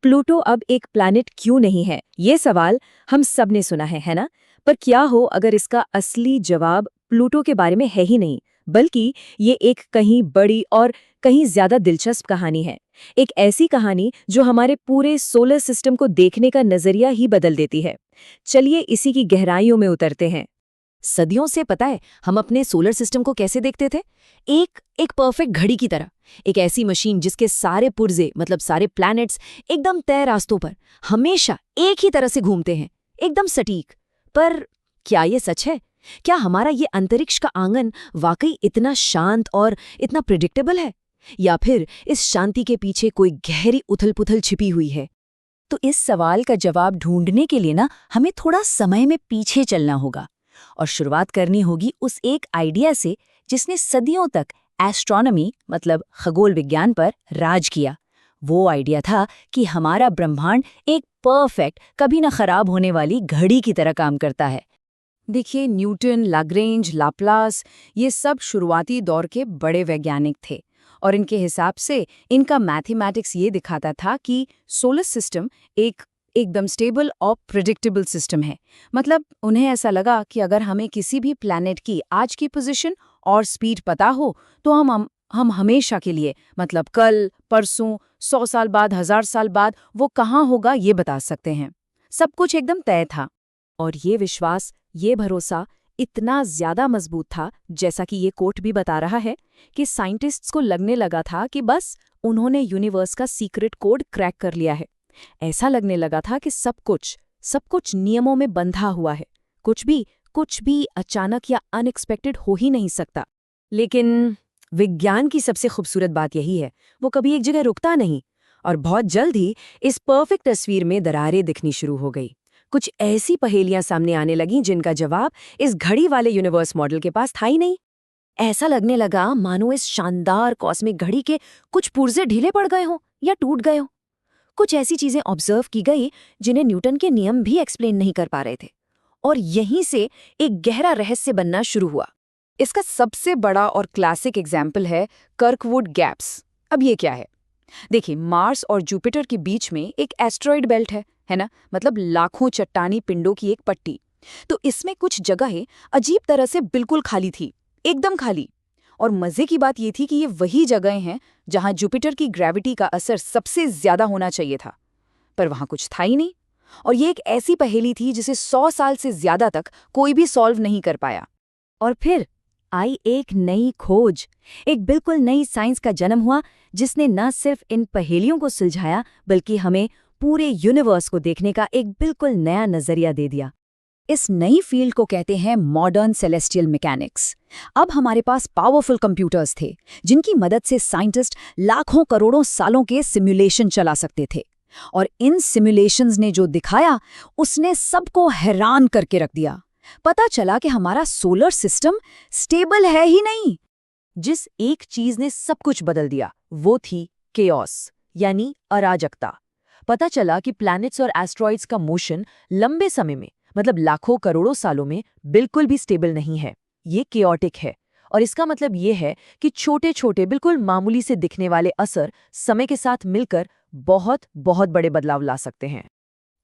Pluto अब एक planet क्यों नहीं है, ये सवाल हम सब ने सुना है ना? पर क्या हो अगर इसका असली जवाब प्लूटो के बारे में है ही नहीं, बल्कि ये एक कहीं बड़ी और कहीं ज्यादा दिलचस्प कहानी है। एक ऐसी कहानी जो हमारे पूरे सोलर सिस्टम को देखने का नजरिया ही बदल देती है। चलिए इसी की गहराइयों में उतरते हैं। सदियों से पता है हम अपने सोलर सिस्टम को कैसे देखते थे? एक एक परफेक्ट घड़ी की तरह। एक ऐसी मशीन जिसके सारे पुर्जे मतलब सारे प्लैनेट्स एकदम तय रास्तों पर हमेशा एक ही तरह से घूमते हैं, एकदम सटीक। पर क्या ये सच है? क्या हमारा ये अंतरिक्ष का आंगन वाकई इतना शांत और इतना प्रिडिक्टेबल है, या फिर इस शांति के पीछे कोई गहरी उथल-पुथल छिपी हुई है? तो इस सवाल का जवाब ढूंढने के लिए ना हमें थोड़ा समय में पीछे चलना होगा और शुरुआत करनी होगी उस एक आइडिया से जिसने सदियों तक एस्ट्रोनॉमी मतलब खगोल विज्ञान पर राज किया। वो आइडिया था कि हमारा ब्रह्मांड एक परफेक्ट, कभी ना खराब होने वाली घड़ी की तरह काम करता है। देखिए, न्यूटन, लाग्रेंज, लाप्लास, ये सब शुरुआती दौर के बड़े वैज्ञानिक थे और इनके हिसाब से इनका मैथमेटिक्स ये दिखाता था कि सोलर सिस्टम एक एकदम स्टेबल और प्रिडिक्टेबल सिस्टम है। मतलब उन्हें ऐसा लगा कि अगर हमें किसी भी प्लैनेट की आज की पोजीशन और स्पीड पता हो तो हम हमेशा के लिए, मतलब कल, परसों, 100 साल बाद, 1000 साल बाद वो कहाँ होगा ये बता सकते हैं। सब कुछ एकदम तय था। और ये विश्वास, ये भरोसा इतना ज्यादा मजबूत था, जैसा कि ये कोट भी बता रहा है, कि साइंटिस्ट्स को लगने लगा था कि बस उन्होंने यूनिवर्स का सीक्रेट कोड क्रैक कर लिया है। ऐसा लगने लगा था कि सब कुछ नियमों में बंधा हुआ है। कुछ भी अचानक या अनएक्सपेक्टेड हो ही नहीं सकता। लेकिन विज्ञान की सबसे खूबसूरत बात यही है, वो कभी एक जगह रुकता नहीं और बहुत जल्द ही इस परफेक्ट तस्वीर में दरारें दिखनी शुरू हो गई। कुछ ऐसी पहेलियां सामने आने लगीं जिनका जवाब इस घड़ी वाले यूनिवर्स मॉडल के पास था ही नहीं। ऐसा लगने लगा मानो इस शानदार कॉस्मिक घड़ी के कुछ पुर्जे ढीले पड़ गए हों या टूट गए हों। कुछ ऐसी चीजें ऑब्जर्व की गई जिन्हें न्यूटन के नियम भी एक्सप्लेन नहीं कर पा रहे थे, और यहीं से एक गहरा रहस्य बनना शुरू हुआ। इसका सबसे बड़ा और क्लासिक एग्जाम्पल है कर्कवुड गैप्स। अब ये क्या है? देखिए, मार्स और जुपिटर के बीच में एक एस्ट्रॉइड बेल्ट है ना? मतलब लाखों चट्टानी पिंडों की एक पट्टी। तो इसमें कुछ जगहें अजीब तरह से बिल्कुल खाली थी, एकदम खाली। और मजे की बात ये थी कि ये वही जगहें हैं जहां जुपिटर की ग्रेविटी का असर सबसे ज्यादा होना चाहिए था, पर वहां कुछ था ही नहीं। और ये एक ऐसी पहेली थी जिसे 100 साल से ज्यादा तक कोई भी सॉल्व नहीं कर पाया। और फिर आई एक नई खोज, एक बिल्कुल नई साइंस का जन्म हुआ, जिसने न सिर्फ इन पहेलियों को सुलझाया बल्कि हमें पूरे यूनिवर्स को देखने का एक बिल्कुल नया नजरिया दे दिया। इस नई फील्ड को कहते हैं मॉडर्न सेलेस्टियल मैकेनिक्स। अब हमारे पास पावरफुल कंप्यूटर्स थे जिनकी मदद से साइंटिस्ट लाखों करोड़ों सालों के सिमुलेशन चला सकते थे, और इन सिमुलेशंस ने जो दिखाया उसने सबको हैरान करके रख दिया। पता चला कि हमारा सोलर सिस्टम स्टेबल है ही नहीं। जिस एक चीज ने सब कुछ बदल दिया वो थी केओस, यानी अराजकता। पता चला कि प्लैनेट्स और एस्ट्रॉइड्स का मोशन लंबे समय में, मतलब लाखों करोड़ों सालों में, बिल्कुल भी स्टेबल नहीं है। ये केओटिक है। और इसका मतलब ये है कि छोटे छोटे बिल्कुल मामूली से दिखने वाले असर समय के साथ मिलकर बहुत बहुत बड़े बदलाव ला सकते हैं।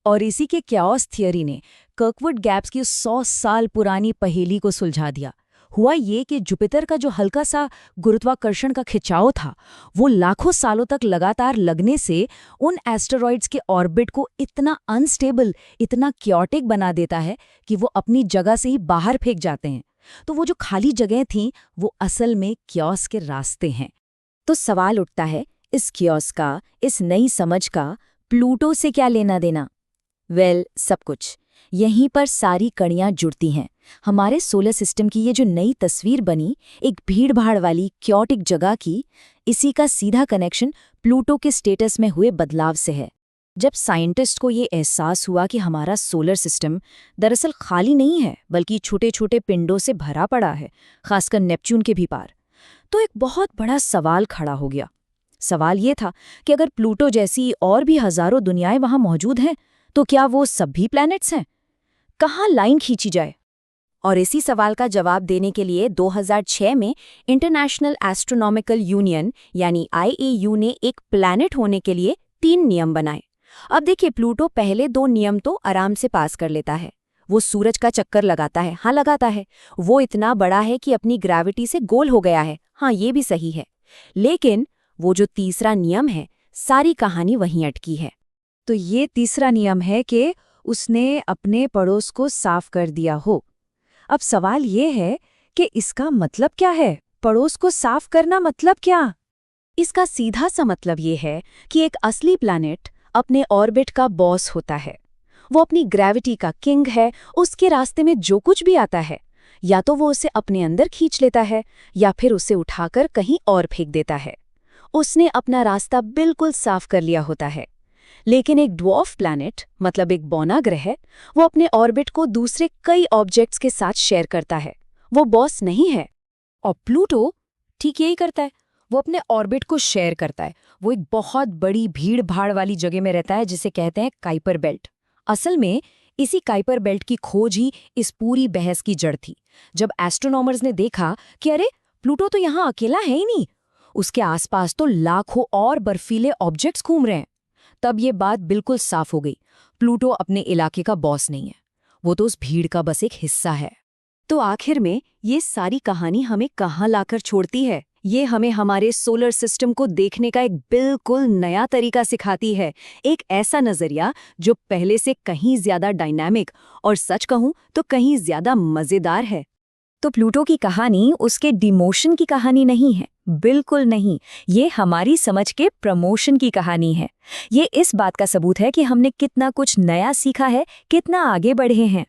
और इसी के केओस थियरी ने कर्कवुड गैप्स की 100 साल पुरानी पहेली को सुलझा दिया। हुआ ये कि जुपिटर का जो हल्का सा गुरुत्वाकर्षण का खिंचाव था, वो लाखों सालों तक लगातार लगने से उन एस्टेरॉइड्स के ऑर्बिट को इतना अनस्टेबल, इतना क्योटिक बना देता है कि वो अपनी जगह से ही बाहर फेंक जाते हैं। तो वो जो खाली जगह थीं वो असल में केओस के रास्ते हैं। तो सवाल उठता है, इस केओस का, इस नई समझ का प्लूटो से क्या लेना देना? सब कुछ। यहीं पर सारी कड़ियां जुड़ती हैं। हमारे सोलर सिस्टम की ये जो नई तस्वीर बनी, एक भीड़-भाड़ वाली क्योटिक जगह की, इसी का सीधा कनेक्शन प्लूटो के स्टेटस में हुए बदलाव से है। जब साइंटिस्ट को ये एहसास हुआ कि हमारा सोलर सिस्टम दरअसल खाली नहीं है बल्कि छोटे-छोटे पिंडों से भरा पड़ा है, खासकर नेपच्यून के भी पार, तो एक बहुत बड़ा सवाल खड़ा हो गया। सवाल ये था कि अगर प्लूटो जैसी और भी हजारों दुनियाएं वहां मौजूद हैं, तो क्या वो सभी प्लैनेट्स हैं? कहाँ लाइन खींची जाए? और इसी सवाल का जवाब देने के लिए 2006 में इंटरनेशनल एस्ट्रोनॉमिकल यूनियन यानी IAU ने एक प्लैनेट होने के लिए 3 नियम बनाए। अब देखिए, प्लूटो पहले 2 नियम तो आराम से पास कर लेता है। वो सूरज का चक्कर लगाता है, हाँ लगाता है। वो इतना बड़ा है कि अपनी ग्रेविटी से गोल हो गया है, हाँ ये भी सही है। लेकिन वो जो तीसरा नियम है, सारी कहानी वहीं अटकी है। तो ये तीसरा नियम है कि उसने अपने पड़ोस को साफ कर दिया हो। अब सवाल ये है कि इसका मतलब क्या है? पड़ोस को साफ करना मतलब क्या? इसका सीधा सा मतलब ये है कि एक असली प्लैनेट अपने ऑर्बिट का बॉस होता है। वो अपनी ग्रेविटी का किंग है। उसके रास्ते में जो कुछ भी आता है, या तो वो उसे अपने अंदर खींच लेता है या फिर उसे उठाकर कहीं और फेंक देता है। उसने अपना रास्ता बिल्कुल साफ कर लिया होता है। लेकिन एक ड्वार्फ प्लैनेट, मतलब एक बौना ग्रह, वो अपने ऑर्बिट को दूसरे कई ऑब्जेक्ट्स के साथ शेयर करता है। वो बॉस नहीं है। और प्लूटो ठीक यही करता है। वो अपने ऑर्बिट को शेयर करता है। वो एक बहुत बड़ी भीड़-भाड़ वाली जगह में रहता है जिसे कहते हैं काइपर बेल्ट। असल में इसी काइपर बेल्ट की खोज ही इस पूरी बहस की जड़ थी। जब एस्ट्रोनॉमर्स ने देखा कि अरे प्लूटो तो यहाँ अकेला है ही नहीं, उसके आसपास तो लाखों और बर्फीले ऑब्जेक्ट्स घूम रहे हैं, तब ये बात बिल्कुल साफ हो गई। प्लूटो अपने इलाके का बॉस नहीं है, वो तो उस भीड़ का बस एक हिस्सा है। तो आखिर में ये सारी कहानी हमें कहाँ लाकर छोड़ती है? ये हमें हमारे सोलर सिस्टम को देखने का एक बिल्कुल नया तरीका सिखाती है। एक ऐसा नजरिया जो पहले से कहीं ज्यादा डायनामिक और सच कहूं तो कहीं ज्यादा मजेदार है। तो प्लूटो की कहानी उसके डिमोशन की कहानी नहीं है, बिल्कुल नहीं। ये हमारी समझ के प्रमोशन की कहानी है। ये इस बात का सबूत है कि हमने कितना कुछ नया सीखा है, कितना आगे बढ़े हैं।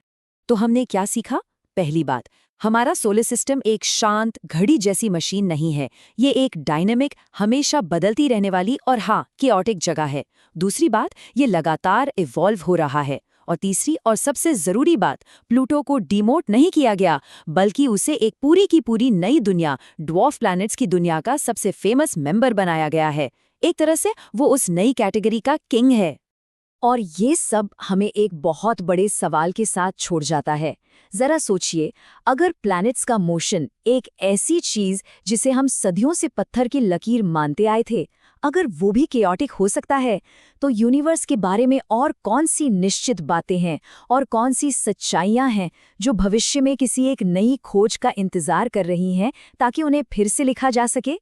तो हमने क्या सीखा? पहली बात, हमारा सोलर सिस्टम एक शांत घड़ी जैसी मशीन नहीं है। ये एक डायनेमिक, हमेशा बदलती रहने वाली और हाँ केओटिक जगह है। दूसरी बात, ये लगातार इवॉल्व हो रहा है। और तीसरी और सबसे जरूरी बात, प्लूटो को डिमोट नहीं किया गया, बल्कि उसे एक पूरी की पूरी नई दुनिया, ड्वार्फ प्लैनेट्स की दुनिया का सबसे फेमस मेंबर बनाया गया है। एक तरह से वो उस नई कैटेगरी का किंग है। और ये सब हमें एक बहुत बड़े सवाल के साथ छोड़ जाता है। जरा सोचिए, अगर प्लैनेट्स का मोशन एक ऐसी चीज जिसे हम सदियों से पत्थर की लकीर मानते आए थे, अगर वो भी केओटिक हो सकता है, तो यूनिवर्स के बारे में और कौन सी निश्चित बातें हैं और कौन सी सच्चाइयां हैं जो भविष्य में किसी एक नई खोज का इंतजार कर रही हैं ताकि उन्हें फिर से लिखा जा सके।